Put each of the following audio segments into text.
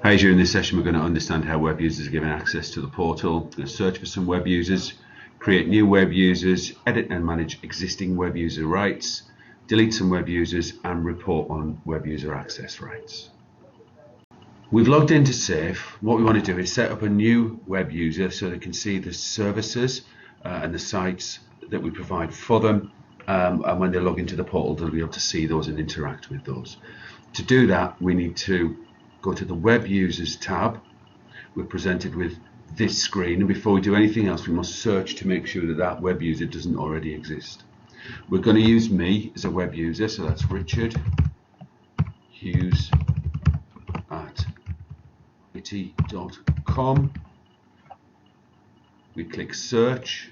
Hey, during this session we're going to understand how web users are given access to the portal. We're going to search for some web users, create new web users, edit and manage existing web user rights, delete some web users and report on web user access rights. We've logged into Safe. What we want to do is set up a new web user so they can see the services and the sites that we provide for them, and when they log into the portal they'll be able to see those and interact with those. To do that we need to go to the Web Users tab. We're presented with this screen, and before we do anything else we must search to make sure that that web user doesn't already exist. We're going to use me as a web user, so that's Richard Hughes at mighty.com. We click search,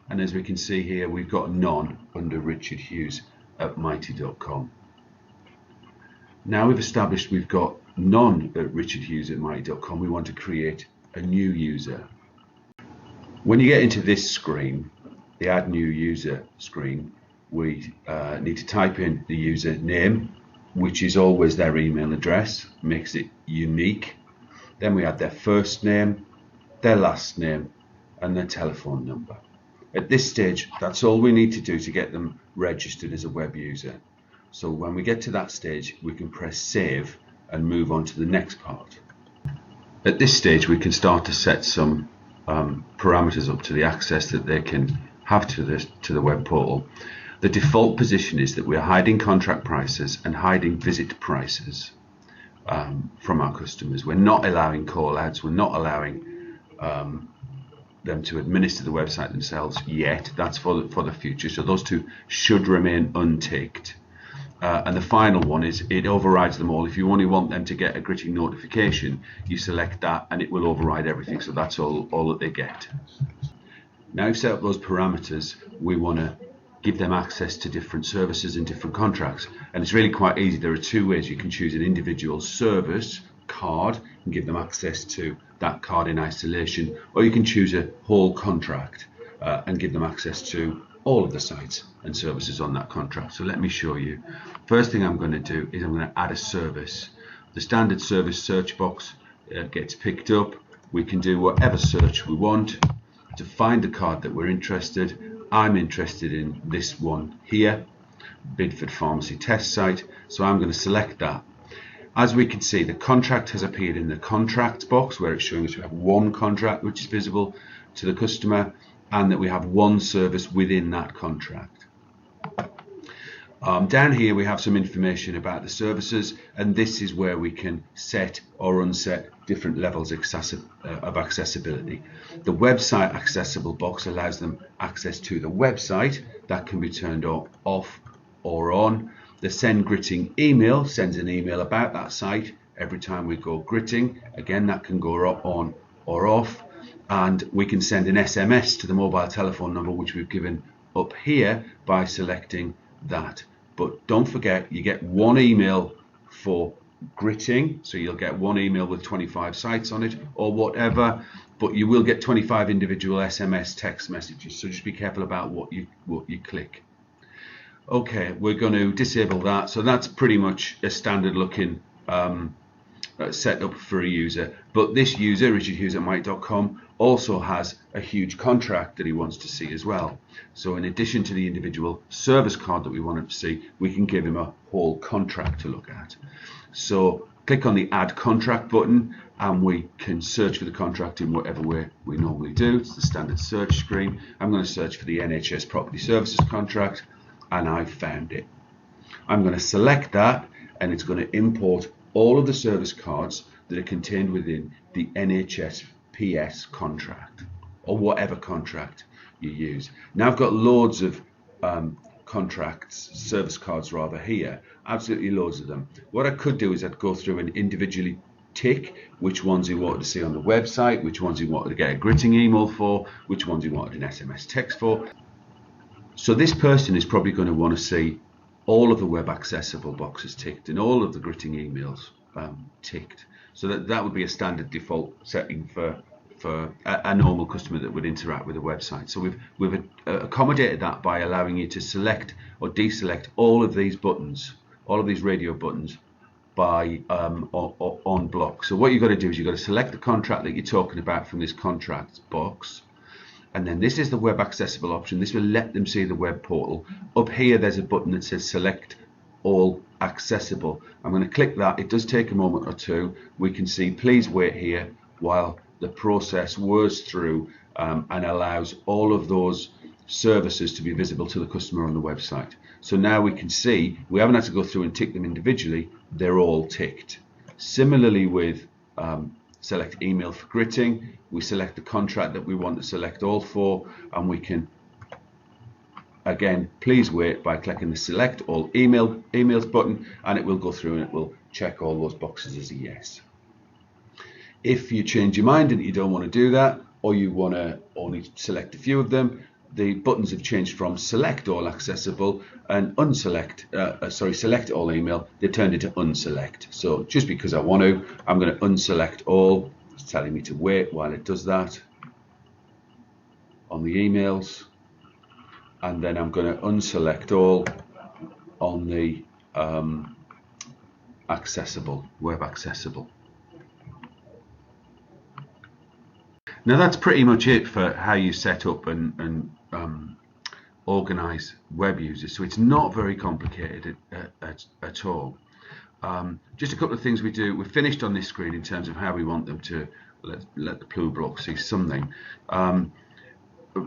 and as we can see here we've got none under Richard Hughes at mighty.com. Now we've established we've got none at Richard Hughes at mighty.com, we want to create a new user. When you get into this screen, the add new user screen, we need to type in the user name, which is always their email address, makes it unique. Then we add their first name, their last name and their telephone number. At this stage that's all we need to do to get them registered as a web user. So when we get to that stage we can press save and move on to the next part. At this stage we can start to set some parameters up to the access that they can have to the web portal. The default position is that we're hiding contract prices and hiding visit prices from our customers. We're not allowing call outs, we're not allowing them to administer the website themselves yet. That's for the future, so those two should remain unticked. And the final one is it overrides them all. If you only want them to get a gritting notification, you select that and it will override everything, so that's all that they get. Now you've set up those parameters, we want to give them access to different services and different contracts, and it's really quite easy. There are two ways. You can choose an individual service card and give them access to that card in isolation, or you can choose a whole contract and give them access to all of the sites and services on that contract. So let me show you. First thing I'm going to do is I'm going to add a service. The standard service search box gets picked up. We can do whatever search we want to find the card that we're interested. I'm interested in this one here, Bidford Pharmacy Test Site, so I'm going to select that. As we can see, the contract has appeared in the contracts box where it's showing us we have one contract which is visible to the customer and that we have one service within that contract. Down here we have some information about the services, and this is where we can set or unset different levels of accessibility. The website accessible box allows them access to the website. That can be turned off or on. The send gritting email sends an email about that site every time we go gritting. Again, that can go on or off. And we can send an SMS to the mobile telephone number which we've given up here by selecting that. But don't forget, you get one email for gritting, so you'll get one email with 25 sites on it or whatever, but you will get 25 individual SMS text messages, so just be careful about what you click. Okay, we're going to disable that, so that's pretty much a standard looking setup for a user. But this user, Richard Hughes at mighty.com, also has a huge contract that he wants to see as well. So in addition to the individual service card that we want him to see, we can give him a whole contract to look at. So click on the add contract button and we can search for the contract in whatever way we normally do. It's the standard search screen. I'm going to search for the NHS Property Services contract and I've found it. I'm going to select that and it's going to import all of the service cards that are contained within the NHS PS contract or whatever contract you use. Now I've got loads of contracts, service cards rather, here, absolutely loads of them. What I could do is I'd go through and individually tick which ones you wanted to see on the website, which ones you wanted to get a gritting email for, which ones you wanted an SMS text for. So this person is probably going to want to see all of the web accessible boxes ticked and all of the gritting emails ticked. So that would be a standard default setting for a normal customer that would interact with a website. So we've accommodated that by allowing you to select or deselect all of these buttons, all of these radio buttons by on block. So what you've got to do is you've got to select the contract that you're talking about from this contracts box, and then this is the web accessible option. This will let them see the web portal. Up here there's a button that says select all accessible. I'm going to click that. It does take a moment or two. We can see please wait here while the process whirs through and allows all of those services to be visible to the customer on the website. So now we can see we haven't had to go through and tick them individually, they're all ticked. Similarly with select email for gritting, we select the contract that we want to select all for, and we can again please wait by clicking the select all emails button, and it will go through and it will check all those boxes as a yes. If you change your mind and you don't want to do that, or you want to only select a few of them, the buttons have changed from select all accessible and select all email. They turned into unselect. So just because I want to, I'm going to unselect all. It's telling me to wait while it does that on the emails, and then I'm going to unselect all on the accessible, web accessible. Now that's pretty much it for how you set up and organize web users. So it's not very complicated at all. Just a couple of things we do. We're finished on this screen in terms of how we want them to let the blue block see something.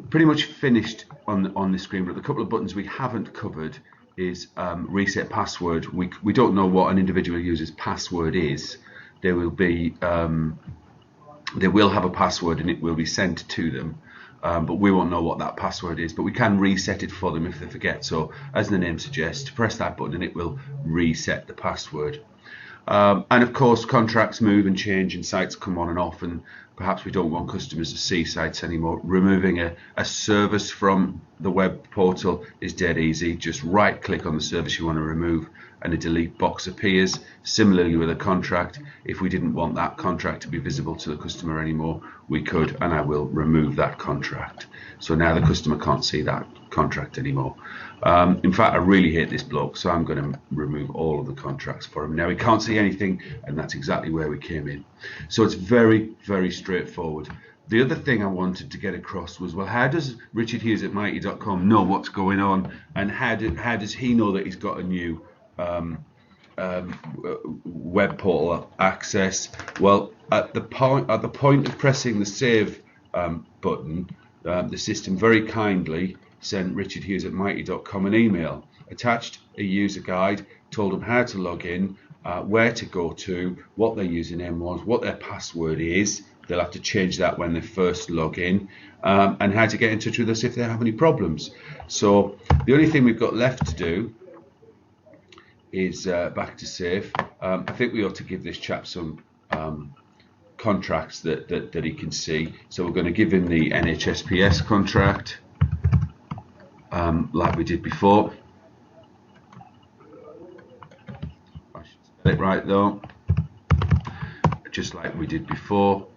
Pretty much finished on this screen, but a couple of buttons we haven't covered is reset password. We don't know what an individual user's password is. There will be they will have a password and it will be sent to them, but we won't know what that password is, but we can reset it for them if they forget. So as the name suggests, press that button and it will reset the password. And of course contracts move and change and sites come on and off, and perhaps we don't want customers to see sites anymore. Removing a service from the web portal is dead easy. Just right click on the service you want to remove and a delete box appears. Similarly with a contract, if we didn't want that contract to be visible to the customer anymore, we could, and I will remove that contract. So now the customer can't see that contract anymore. In fact, I really hate this block, so I'm going to remove all of the contracts for him. Now he can't see anything, and that's exactly where we came in. So it's very, very straightforward. The other thing I wanted to get across was, well, how does Richard Hughes at Mighty.com know what's going on, and how does he know that he's got a new web portal access? Well, at the point of pressing the save button, the system very kindly sent Richard Hughes at Mighty.com an email, attached a user guide, told them how to log in, where to go to, what their username was, what their password is. They'll have to change that when they first log in, and how to get in touch with us if they have any problems. So the only thing we've got left to do is back to save. I think we ought to give this chap some contracts that he can see. So we're going to give him the NHSPS contract, like we did before. I should spell it right though, just like we did before.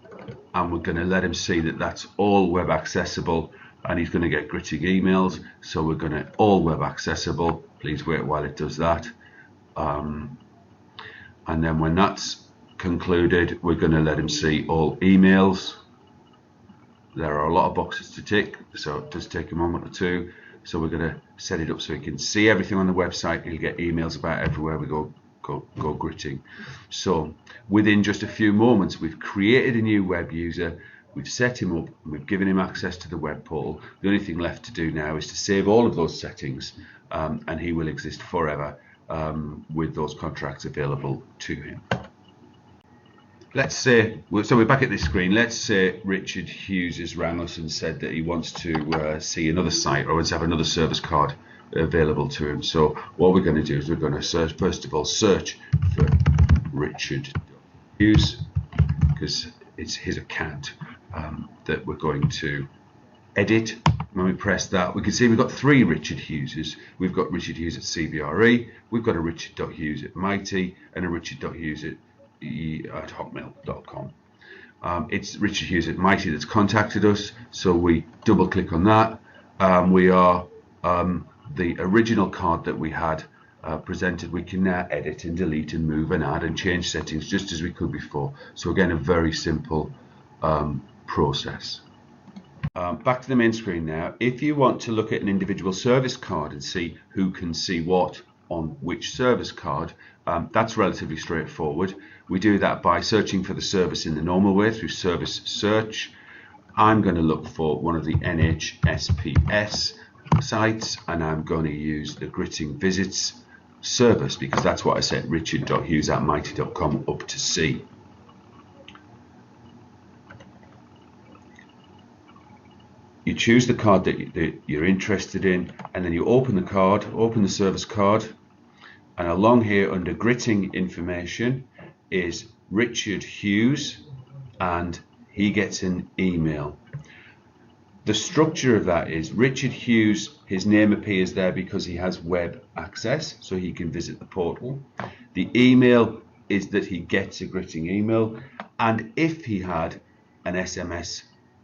And we're going to let him see that that's all web accessible, and he's going to get gritting emails. So we're going to all web accessible. Please wait while it does that. And then when that's concluded, we're going to let him see all emails. There are a lot of boxes to tick, so it does take a moment or two. So we're going to set it up so he can see everything on the website. He'll get emails about everywhere we go gritting. So within just a few moments, we've created a new web user, we've set him up, and we've given him access to the web portal. The only thing left to do now is to save all of those settings, and he will exist forever with those contracts available to him. Let's say, so we're back at this screen. Let's say Richard Hughes has rang us and said that he wants to see another site, or wants to have another service card available to him. So what we're going to do is we're going to search, first of all, search for Richard Hughes, because it's his account that we're going to edit. When we press that, we can see we've got 3 Richard Hugheses. We've got Richard Hughes at CBRE, we've got a Richard.Hughes at Mighty, and a Richard.Hughes at hotmail.com. It's Richard Hughes at Mighty that's contacted us, so we double click on that. We are the original card that we had presented, we can now edit and delete and move and add and change settings just as we could before. So again, a very simple process. Back to the main screen now. If you want to look at an individual service card and see who can see what on which service card, that's relatively straightforward. We do that by searching for the service in the normal way through service search. I'm going to look for one of the NHSPS sites, and I'm going to use the Gritting Visits service because that's what I set richard.hughes@mighty.com up to see. You choose the card that you're interested in, and then you open the card, open the service card, and along here under Gritting information is Richard Hughes, and he gets an email. The structure of that is Richard Hughes, his name appears there because he has web access, so he can visit the portal. The email is that he gets a Gritting email, and if he had an SMS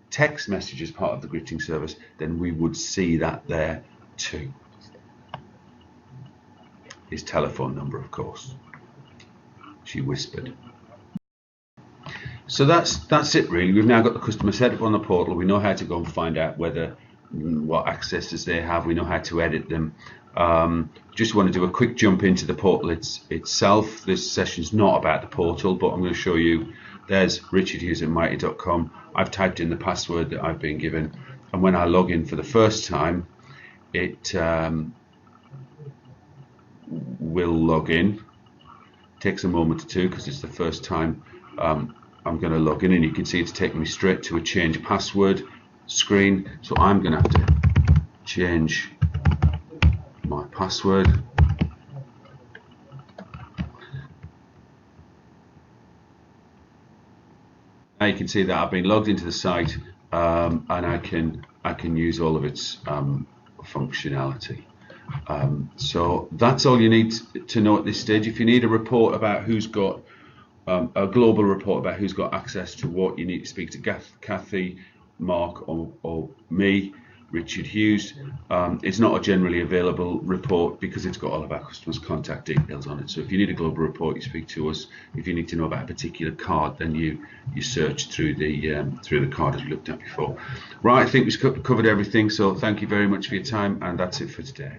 text message as part of the Gritting service, then we would see that there too. His telephone number, of course. She whispered. So that's it really. We've now got the customer set up on the portal. We know how to go and find out what accesses they have. We know how to edit them. Just want to do a quick jump into the portal itself. This session's not about the portal, but I'm going to show you. There's richardhughes@mighty.com. I've typed in the password that I've been given, and when I log in for the first time, it will log in. It takes a moment or two because it's the first time I'm going to log in, and you can see it's taking me straight to a change password screen. So I'm going to have to change my password. Now you can see that I've been logged into the site, and I can use all of its functionality. So that's all you need to know at this stage. If you need a report about who's got a global report about who's got access to what, you need to speak to Kathy, Mark, or me, Richard Hughes. It's not a generally available report because it's got all of our customers' contact details on it. So if you need a global report, you speak to us. If you need to know about a particular card, then you search through the card as we looked at before. Right, I think we've covered everything. So thank you very much for your time, and that's it for today.